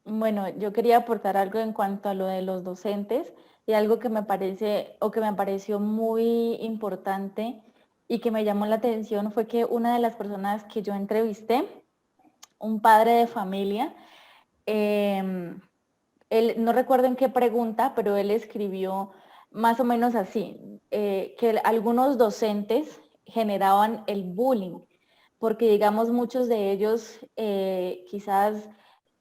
Bueno, yo quería aportar algo en cuanto a lo de los docentes y algo que me parece o que me pareció muy importante y que me llamó la atención fue que una de las personas que yo entrevisté, un padre de familia, em, él, no recuerdo en qué pregunta, pero él escribió más o menos así, que algunos docentes generaban el bullying, porque digamos muchos de ellos quizás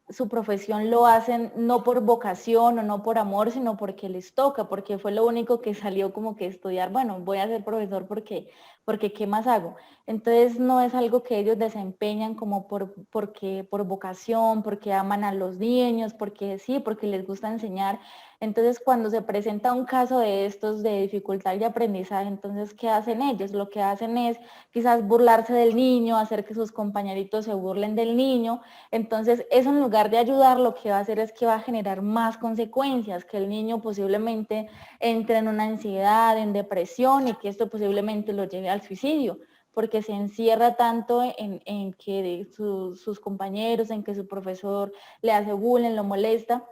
su profesión lo hacen no por vocación o no por amor, sino porque les toca, porque fue lo único que salió como que estudiar, bueno, voy a ser profesor porque ¿qué más hago? Entonces no es algo que ellos desempeñan como por vocación, porque aman a los niños, porque sí, porque les gusta enseñar. Entonces cuando se presenta un caso de estos de dificultad de aprendizaje, entonces ¿qué hacen ellos? Lo que hacen es quizás burlarse del niño, hacer que sus compañeritos se burlen del niño. Entonces, eso en lugar de ayudar, lo que va a hacer es que va a generar más consecuencias, que el niño posiblemente entre en una ansiedad, en depresión y que esto posiblemente lo lleve al suicidio, porque se encierra tanto en que sus compañeros, en que su profesor le hace bullying, lo molesta,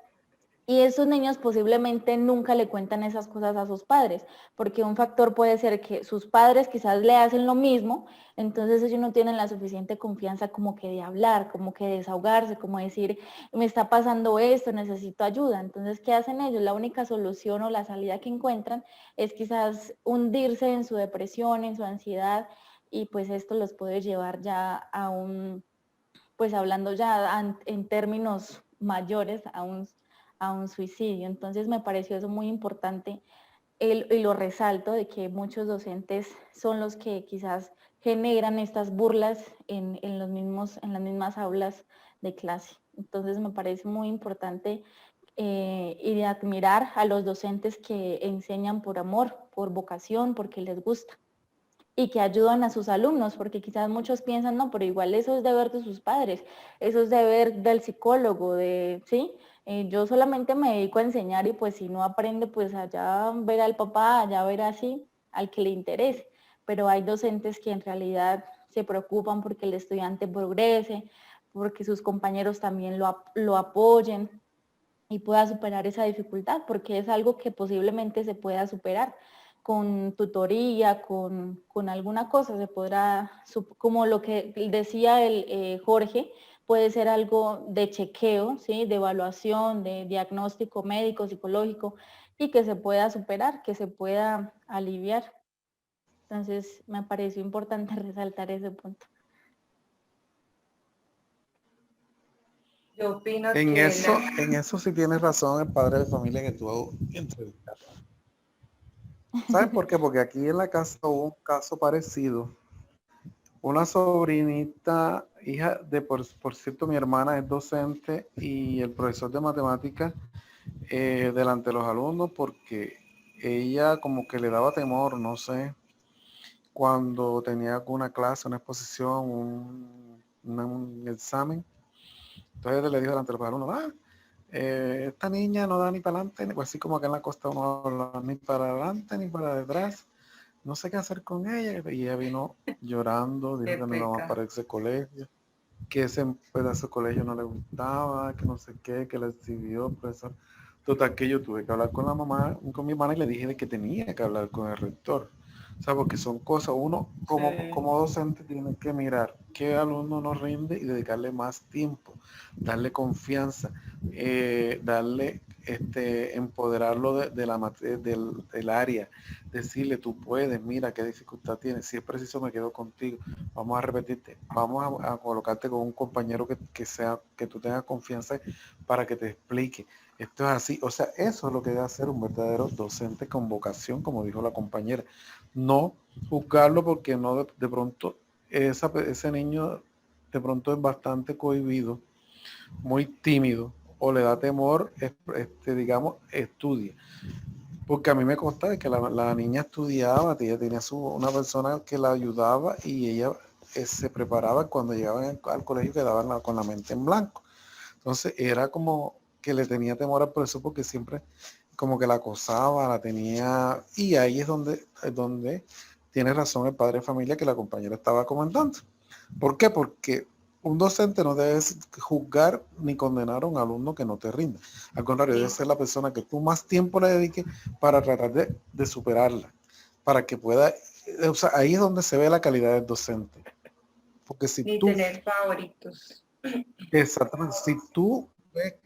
y esos niños posiblemente nunca le cuentan esas cosas a sus padres, porque un factor puede ser que sus padres quizás le hacen lo mismo, entonces ellos no tienen la suficiente confianza como que de hablar, como que de desahogarse, como decir, me está pasando esto, necesito ayuda. Entonces, ¿qué hacen ellos? La única solución o la salida que encuentran es quizás hundirse en su depresión, en su ansiedad, y pues esto los puede llevar ya a un, pues hablando ya en términos mayores, a un suicidio. Entonces me pareció eso muy importante y lo resalto de que muchos docentes son los que quizás generan estas burlas en las mismas aulas de clase. Entonces me parece muy importante y de admirar a los docentes que enseñan por amor, por vocación, porque les gusta y que ayudan a sus alumnos, porque quizás muchos piensan, no, pero igual eso es deber de sus padres, eso es deber del psicólogo, ¿sí? Yo solamente me dedico a enseñar y pues si no aprende, pues allá verá al papá, allá verá así, al que le interese. Pero hay docentes que en realidad se preocupan porque el estudiante progrese, porque sus compañeros también lo apoyen y pueda superar esa dificultad, porque es algo que posiblemente se pueda superar con tutoría, con alguna cosa, se podrá, como lo que decía el Jorge, puede ser algo de chequeo, ¿sí? De evaluación, de diagnóstico médico, psicológico, y que se pueda superar, que se pueda aliviar. Entonces, me pareció importante resaltar ese punto. Yo opino En que eso, la... en eso sí tienes razón el padre de familia que tú entrevistaste. ¿Sabes por qué? Porque aquí en la casa hubo un caso parecido. Una sobrinita, hija de, por cierto, mi hermana es docente y el profesor de matemáticas delante de los alumnos porque ella como que le daba temor, no sé, cuando tenía alguna clase, una exposición, un examen. Entonces le dijo delante de los alumnos, esta niña no da ni para adelante, pues así como acá en la costa uno habla, ni para adelante ni para detrás, no sé qué hacer con ella. Y ella vino llorando, dijo Qué que no iba más pecado. para ese colegio, que ese pedazo de colegio no le gustaba, que no sé qué, que le exhibió, profesor. Total que yo tuve que hablar con la mamá, con mi hermana y le dije de que tenía que hablar con el rector. O sea, porque son cosas, uno Sí. como docente tiene que mirar qué alumno nos rinde y dedicarle más tiempo, darle confianza, darle, empoderarlo de la del área, decirle tú puedes, mira qué dificultad tienes, si es preciso me quedo contigo, vamos a repetirte, vamos a colocarte con un compañero que tú tengas confianza para que te explique. Esto es así, o sea, eso es lo que debe hacer un verdadero docente con vocación, como dijo la compañera. No juzgarlo porque no de pronto ese niño de pronto es bastante cohibido, muy tímido, o le da temor, digamos, estudia. Porque a mí me consta que la niña estudiaba, ella tenía una persona que la ayudaba y ella se preparaba cuando llegaban al colegio quedaban con la mente en blanco. Entonces era como que le tenía temor al profesor porque siempre como que la acosaba, la tenía, y ahí es donde tiene razón el padre de familia que la compañera estaba comentando. ¿Por qué? Porque un docente no debe juzgar ni condenar a un alumno que no te rinda. Al contrario, debe ser la persona que tú más tiempo le dediques para tratar de superarla, para que pueda, o sea, ahí es donde se ve la calidad del docente. Porque si Ni tú, tener favoritos. exactamente, si tú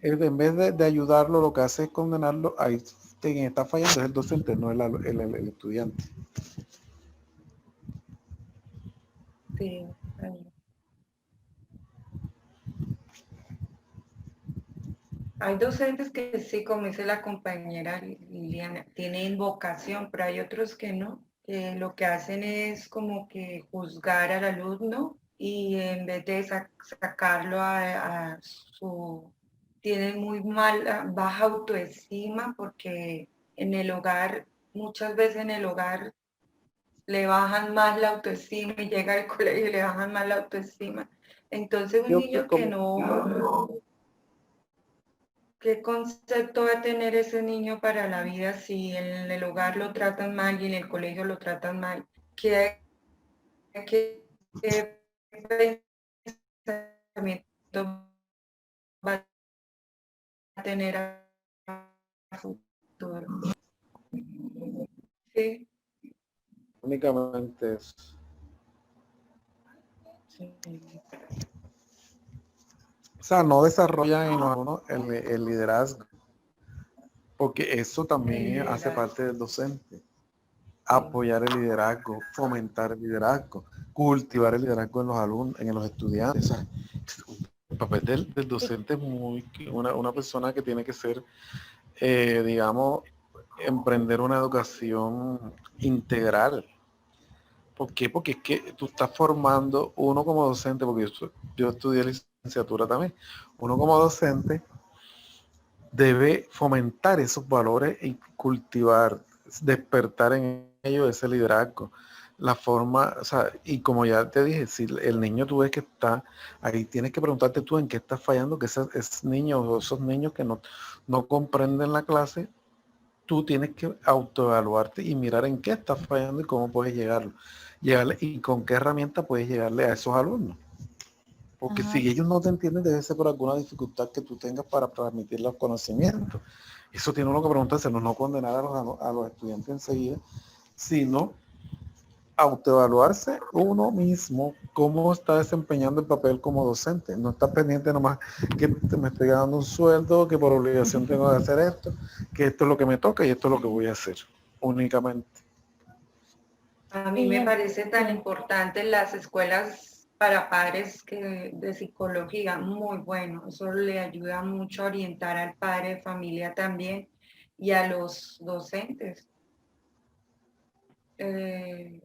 en vez de ayudarlo, lo que hace es condenarlo, ahí quien está fallando es el docente, no el estudiante. Sí, ahí. Hay docentes que sí, como dice la compañera Liliana, tienen vocación, pero hay otros que no, que lo que hacen es como que juzgar al alumno y en vez de sacarlo a su... Tienen muy mala, baja autoestima porque en el hogar, muchas veces en el hogar le bajan más la autoestima y llega al colegio y le bajan más la autoestima. Entonces un Yo niño que como, no... ¿Qué concepto va a tener ese niño para la vida si en el hogar lo tratan mal y en el colegio lo tratan mal? ¿Qué pensamiento va a tener a futuro? Sí, únicamente eso. sí. O sea, no desarrollan en los alumnos el liderazgo, porque eso también hace parte del docente. Apoyar el liderazgo, fomentar el liderazgo, cultivar el liderazgo en los alumnos, en los estudiantes. O sea, el papel del docente es una persona que tiene que ser, digamos, emprender una educación integral. ¿Por qué? Porque es que tú estás formando uno como docente, porque yo estudié licenciatura también, uno como docente debe fomentar esos valores y cultivar, despertar en ellos ese liderazgo. La forma, o sea, y como ya te dije, si el niño tú ves que está ahí, tienes que preguntarte tú en qué estás fallando, que esos niños o esos niños que no comprenden la clase, tú tienes que autoevaluarte y mirar en qué estás fallando y cómo puedes llegarle y con qué herramienta puedes llegarle a esos alumnos. Porque Ajá. si ellos no te entienden, debe ser por alguna dificultad que tú tengas para transmitir los conocimientos. Eso tiene uno que preguntarse, no condenar a los estudiantes enseguida, sino autoevaluarse uno mismo, cómo está desempeñando el papel como docente. No está pendiente nomás que me estoy ganando un sueldo, que por obligación tengo que hacer esto, que esto es lo que me toca y esto es lo que voy a hacer únicamente. A mí Y me en- parece tan sí. importante las escuelas para padres que de psicología, muy bueno. Eso le ayuda mucho a orientar al padre de familia también y a los docentes. Eh,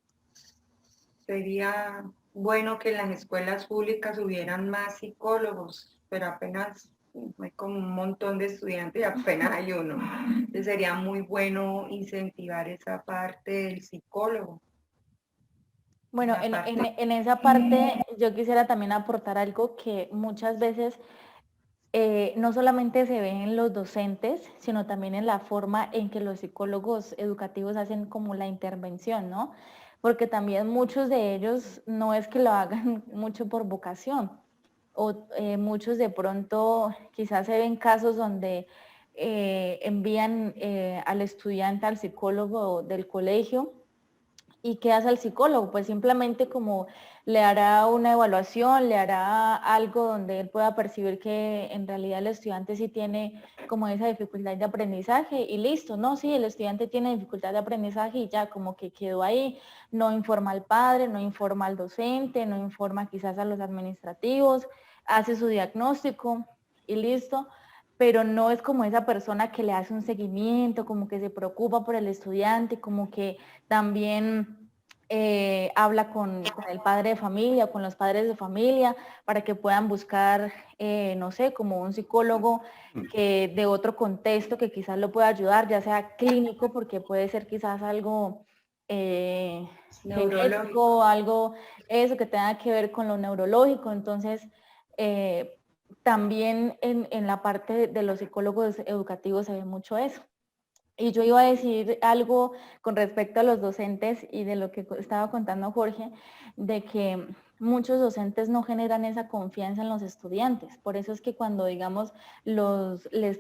Sería bueno que en las escuelas públicas hubieran más psicólogos, pero apenas hay como un montón de estudiantes y apenas hay uno. Entonces sería muy bueno incentivar esa parte del psicólogo. Bueno, La parte en esa parte yo quisiera también aportar algo que muchas veces no solamente se ve en los docentes, sino también en la forma en que los psicólogos educativos hacen como la intervención, ¿no? Porque también muchos de ellos no es que lo hagan mucho por vocación, o muchos de pronto quizás se ven casos donde envían al estudiante al psicólogo del colegio. ¿Y qué hace el psicólogo? Pues simplemente como le hará una evaluación, le hará algo donde él pueda percibir que en realidad el estudiante sí tiene como esa dificultad de aprendizaje y listo, ¿no? Sí, el estudiante tiene dificultad de aprendizaje y ya como que quedó ahí, no informa al padre, no informa al docente, no informa quizás a los administrativos, hace su diagnóstico y listo, pero no es como esa persona que le hace un seguimiento, como que se preocupa por el estudiante, como que también habla con el padre de familia o con los padres de familia para que puedan buscar, no sé, como un psicólogo que de otro contexto que quizás lo pueda ayudar, ya sea clínico, porque puede ser quizás algo neurológico. genético, algo eso que tenga que ver con lo neurológico. Entonces, también en la parte de los psicólogos educativos se ve mucho eso. Y yo iba a decir algo con respecto a los docentes y de lo que estaba contando Jorge, de que muchos docentes no generan esa confianza en los estudiantes. Por eso es que cuando, digamos, les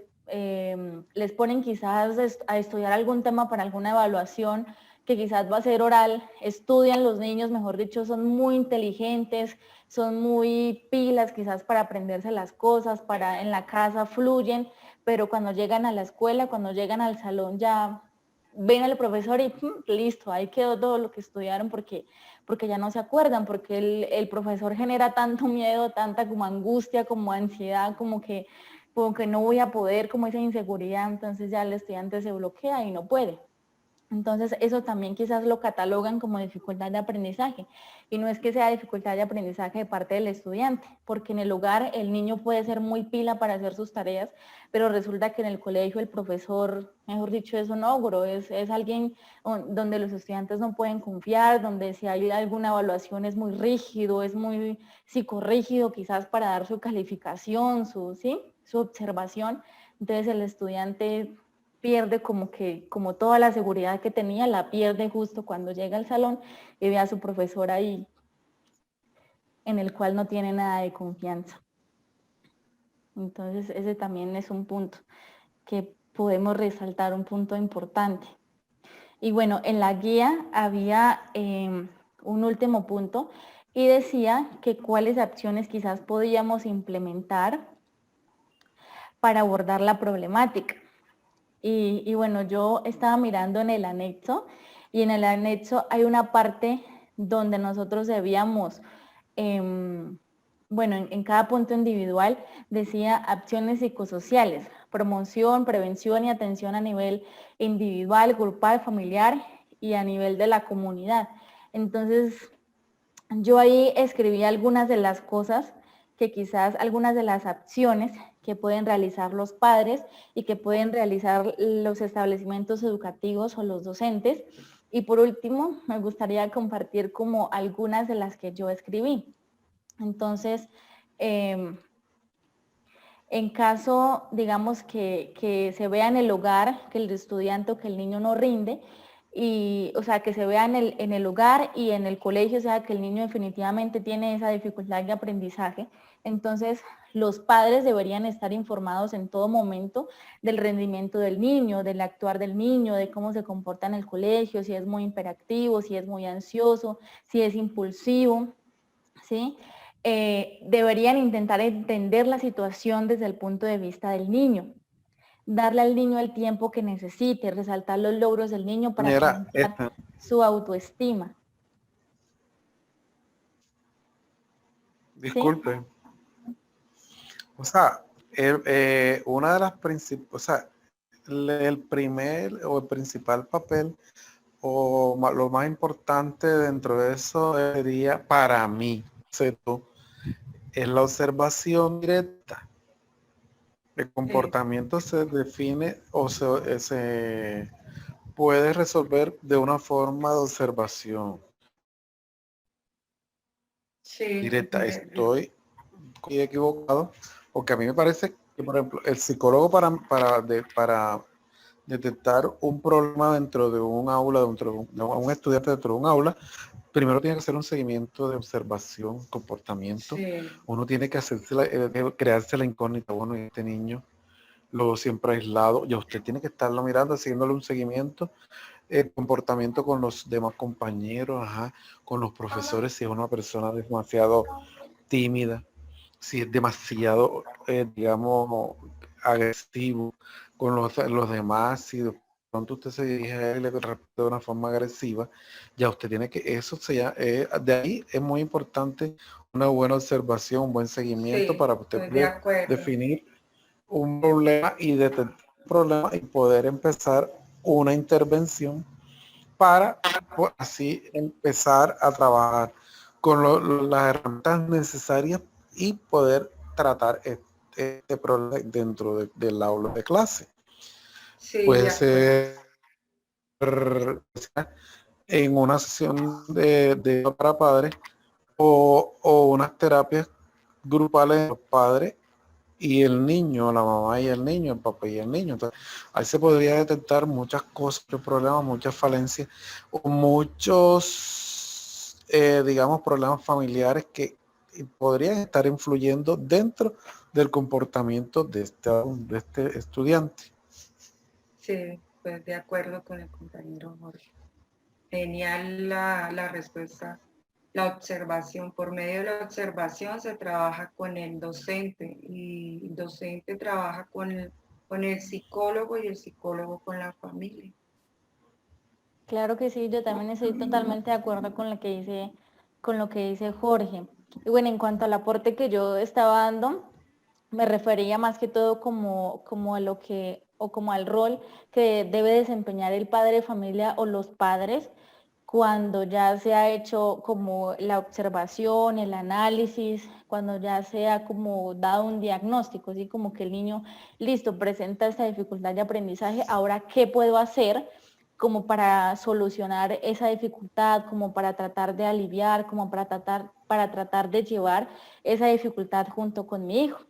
ponen quizás a estudiar algún tema para alguna evaluación que quizás va a ser oral, estudian los niños, mejor dicho, son muy inteligentes, son muy pilas quizás para aprenderse las cosas, para en la casa fluyen, pero cuando llegan a la escuela, cuando llegan al salón ya ven al profesor y listo, ahí quedó todo lo que estudiaron porque ya no se acuerdan, porque el profesor genera tanto miedo, tanta como angustia, como ansiedad, como que no voy a poder, como esa inseguridad, entonces ya el estudiante se bloquea y no puede. Entonces eso también quizás lo catalogan como dificultad de aprendizaje. Y no es que sea dificultad de aprendizaje de parte del estudiante, porque en el hogar el niño puede ser muy pila para hacer sus tareas, pero resulta que en el colegio el profesor, mejor dicho, es un ogro, es alguien donde los estudiantes no pueden confiar, donde si hay alguna evaluación es muy rígido, es muy psicorrígido quizás para dar su calificación, su observación. Entonces el estudiante pierde como toda la seguridad que tenía, la pierde justo cuando llega al salón y ve a su profesor ahí, en el cual no tiene nada de confianza. Entonces ese también es un punto que podemos resaltar, un punto importante. Y bueno, en la guía había un último punto y decía que cuáles acciones quizás podíamos implementar para abordar la problemática. Y bueno, yo estaba mirando en el anexo y en el anexo hay una parte donde nosotros debíamos, bueno, en cada punto individual decía acciones psicosociales, promoción, prevención y atención a nivel individual, grupal, familiar y a nivel de la comunidad. Entonces, yo ahí escribí algunas de las cosas que quizás, algunas de las acciones que pueden realizar los padres y que pueden realizar los establecimientos educativos o los docentes. Y por último, me gustaría compartir como algunas de las que yo escribí. Entonces, en caso, digamos, que se vea en el hogar que el estudiante o que el niño no rinde, o sea, que se vea en el hogar y en el colegio, o sea, que el niño definitivamente tiene esa dificultad de aprendizaje, entonces los padres deberían estar informados en todo momento del rendimiento del niño, del actuar del niño, de cómo se comporta en el colegio, si es muy hiperactivo, si es muy ansioso, si es impulsivo, ¿sí? Deberían intentar entender la situación desde el punto de vista del niño, darle al niño el tiempo que necesite, resaltar los logros del niño para fomentar su autoestima. Disculpe. ¿Sí? O sea, una de las principales, o sea, el primer o el principal papel o lo más importante dentro de eso sería para mí, es la observación directa. El comportamiento se define o se puede resolver de una forma de observación directa. Estoy equivocado, porque a mí me parece que, por ejemplo, el psicólogo para detectar un problema dentro de un aula, dentro de un estudiante dentro de un aula, primero tiene que hacer un seguimiento de observación, comportamiento. Sí. Uno tiene que crearse la incógnita, bueno, este niño lo siempre aislado, ya usted tiene que estarlo mirando, haciéndole un seguimiento, el comportamiento con los demás compañeros, con los profesores, si es una persona demasiado tímida, si es demasiado, digamos, agresivo con los demás, si de pronto usted se dirige a él y le responde de una forma agresiva, ya usted tiene que, eso de ahí es muy importante una buena observación, un buen seguimiento, sí, para que usted pueda definir un problema y detectar un problema y poder empezar una intervención para así empezar a trabajar con las herramientas necesarias y poder tratar este problema dentro del aula de clase. Sí, puede ser en una sesión de para padres o unas terapias grupales de los padres y el niño, la mamá y el niño, el papá y el niño. Entonces, ahí se podría detectar muchas cosas, muchos problemas, muchas falencias, o muchos digamos, problemas familiares que podrían estar influyendo dentro del comportamiento de este estudiante. Sí, pues de acuerdo con el compañero Jorge. Genial la respuesta. La observación, por medio de la observación se trabaja con el docente y el docente trabaja con el psicólogo y el psicólogo con la familia. Claro que sí, yo también estoy totalmente de acuerdo con lo que dice Jorge. Y bueno, en cuanto al aporte que yo estaba dando, me refería más que todo como a lo que, o como al rol que debe desempeñar el padre de familia o los padres cuando ya se ha hecho como la observación, el análisis, cuando ya se ha como dado un diagnóstico, así como que el niño, listo, presenta esta dificultad de aprendizaje, ahora, ¿qué puedo hacer como para solucionar esa dificultad, como para tratar de aliviar, como para tratar de llevar esa dificultad junto con mi hijo?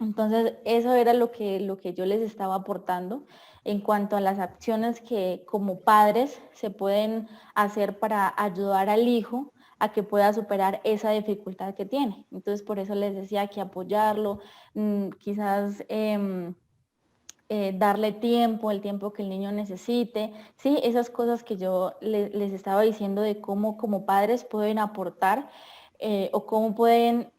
Entonces, eso era lo que yo les estaba aportando en cuanto a las acciones que como padres se pueden hacer para ayudar al hijo a que pueda superar esa dificultad que tiene. Entonces, por eso les decía que apoyarlo, quizás darle tiempo, el tiempo que el niño necesite, ¿sí? Esas cosas que yo les estaba diciendo de cómo como padres pueden aportar o cómo pueden,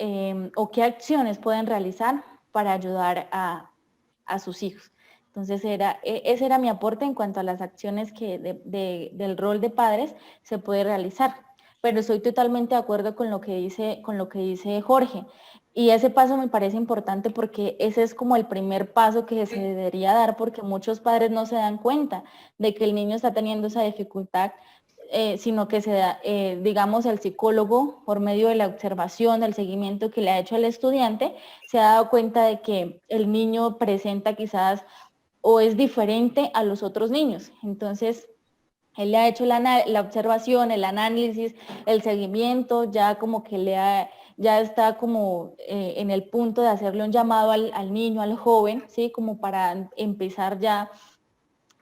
o qué acciones pueden realizar para ayudar a sus hijos. Entonces, ese era mi aporte en cuanto a las acciones que del rol de padres se puede realizar. Pero estoy totalmente de acuerdo con lo que dice Jorge. Y ese paso me parece importante porque ese es como el primer paso que se debería dar porque muchos padres no se dan cuenta de que el niño está teniendo esa dificultad, sino que se da, digamos, el psicólogo, por medio de la observación, del seguimiento que le ha hecho al estudiante, se ha dado cuenta de que el niño presenta quizás o es diferente a los otros niños. Entonces, él le ha hecho la observación, el análisis, el seguimiento, ya como que ya está como en el punto de hacerle un llamado al niño, al joven, ¿sí? Como para empezar ya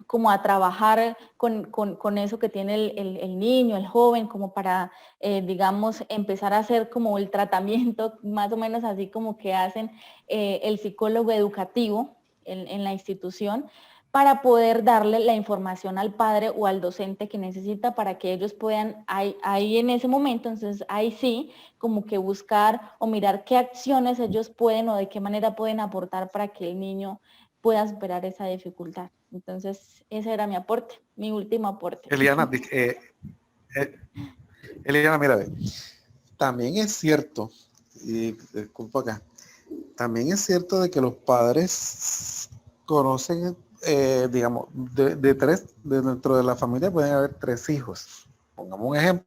como a trabajar con eso que tiene el niño, el joven, como para, digamos, empezar a hacer como el tratamiento, más o menos así como que hacen el psicólogo educativo en la institución, para poder darle la información al padre o al docente que necesita para que ellos puedan, ahí en ese momento, entonces ahí sí, como que buscar o mirar qué acciones ellos pueden o de qué manera pueden aportar para que el niño pueda superar esa dificultad. Entonces, ese era mi aporte, mi último aporte. Eliana, Eliana, mira, ve, también es cierto, y disculpa acá, también es cierto de que los padres conocen, digamos, dentro de la familia pueden haber 3 hijos. Pongamos un ejemplo.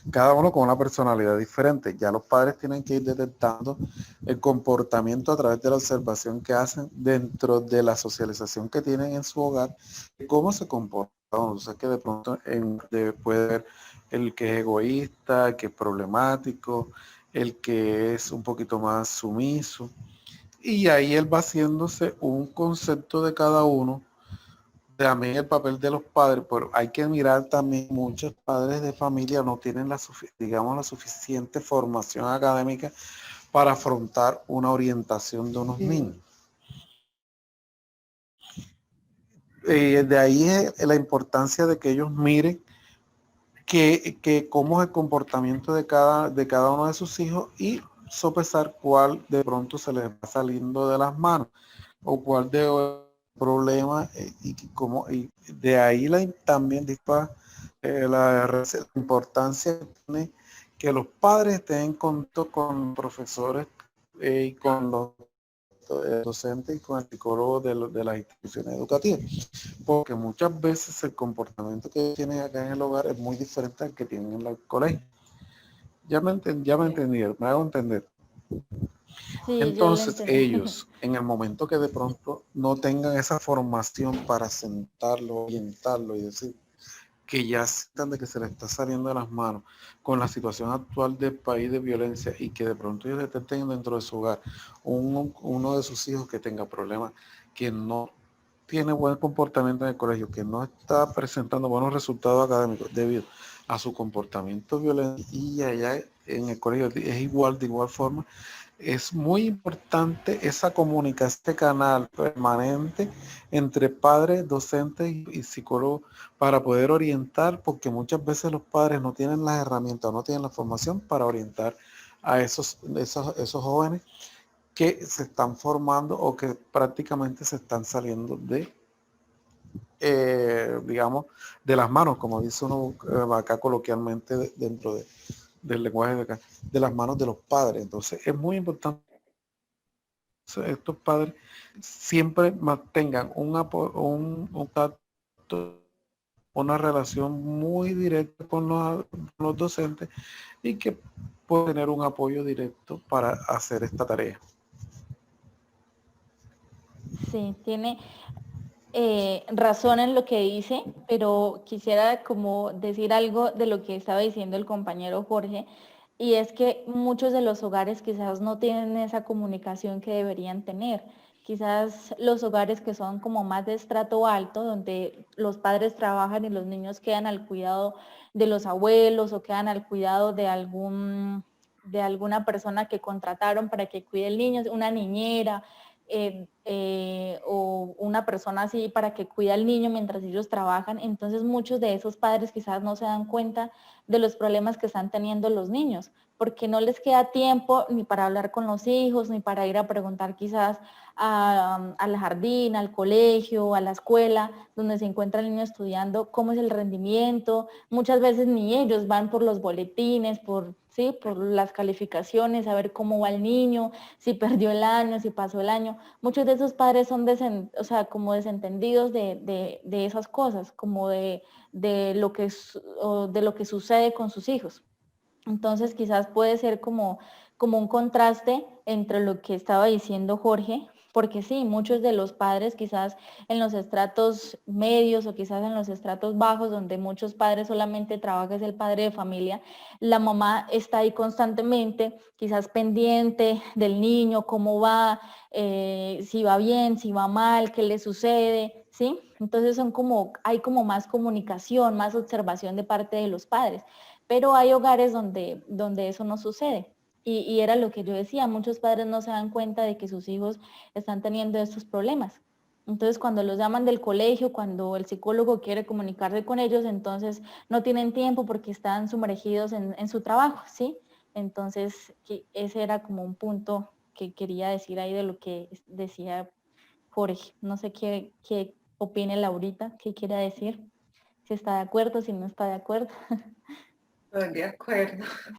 Cada uno con una personalidad diferente. Ya los padres tienen que ir detectando el comportamiento a través de la observación que hacen dentro de la socialización que tienen en su hogar, cómo se comportan. O sea, que de pronto puede ver el que es egoísta, el que es problemático, el que es un poquito más sumiso. Y ahí él va haciéndose un concepto de cada uno. También el papel de los padres, pero hay que mirar también, muchos padres de familia no tienen digamos, la suficiente formación académica para afrontar una orientación de unos niños. De ahí es la importancia de que ellos miren cómo es el comportamiento de cada uno de sus hijos y sopesar cuál de pronto se les va saliendo de las manos o cuál de problema y de ahí también dispara la importancia que tiene que los padres estén en contacto con profesores y con los docentes y con el psicólogo de las instituciones educativas, porque muchas veces el comportamiento que tienen acá en el hogar es muy diferente al que tienen en el colegio. Ya me entendieron, me hago entender. Sí, yo lo Entonces entendí. ellos, en el momento que de pronto no tengan esa formación para sentarlo, orientarlo y decir que ya sientan de que se les está saliendo de las manos con la situación actual del país de violencia y que de pronto ellos detecten dentro de su hogar uno de sus hijos que tenga problemas, que no tiene buen comportamiento en el colegio, que no está presentando buenos resultados académicos debido a su comportamiento violento y allá en el colegio es igual, de igual forma. Es muy importante esa comunicación, este canal permanente entre padres, docentes y psicólogos para poder orientar, porque muchas veces los padres no tienen las herramientas, no tienen la formación para orientar a esos jóvenes que se están formando o que prácticamente se están saliendo de, digamos, de las manos, como dice uno acá coloquialmente dentro del lenguaje de acá, de las manos de los padres. Entonces es muy importante que estos padres siempre mantengan un tacto, una relación muy directa con los docentes y que puedan tener un apoyo directo para hacer esta tarea. Sí, tiene razón en lo que dice, pero quisiera como decir algo de lo que estaba diciendo el compañero Jorge, y es que muchos de los hogares quizás no tienen esa comunicación que deberían tener. Quizás los hogares que son como más de estrato alto, donde los padres trabajan y los niños quedan al cuidado de los abuelos o quedan al cuidado de alguna persona que contrataron para que cuide el niño, una niñera, o una persona así para que cuide al niño mientras ellos trabajan. Entonces muchos de esos padres quizás no se dan cuenta de los problemas que están teniendo los niños, porque no les queda tiempo ni para hablar con los hijos, ni para ir a preguntar quizás al jardín, al colegio, a la escuela, donde se encuentra el niño estudiando, cómo es el rendimiento. Muchas veces ni ellos van por los boletines, ¿sí? Por las calificaciones, a ver cómo va el niño, si perdió el año, si pasó el año. Muchos de esos padres son o sea, como desentendidos de esas cosas, como de de lo que sucede con sus hijos. Entonces quizás puede ser como un contraste entre lo que estaba diciendo Jorge, porque sí, muchos de los padres quizás en los estratos medios o quizás en los estratos bajos, donde muchos padres solamente trabaja es el padre de familia, la mamá está ahí constantemente, quizás pendiente del niño, cómo va, si va bien, si va mal, qué le sucede, ¿sí? Entonces hay como más comunicación, más observación de parte de los padres, pero hay hogares donde eso no sucede. Y era lo que yo decía, muchos padres no se dan cuenta de que sus hijos están teniendo estos problemas. Entonces, cuando los llaman del colegio, cuando el psicólogo quiere comunicarse con ellos, entonces no tienen tiempo porque están sumergidos en su trabajo, ¿sí? Entonces, ese era como un punto que quería decir ahí de lo que decía Jorge. No sé qué opine Laurita, qué quiere decir, si está de acuerdo, si no está de acuerdo. Estoy de acuerdo.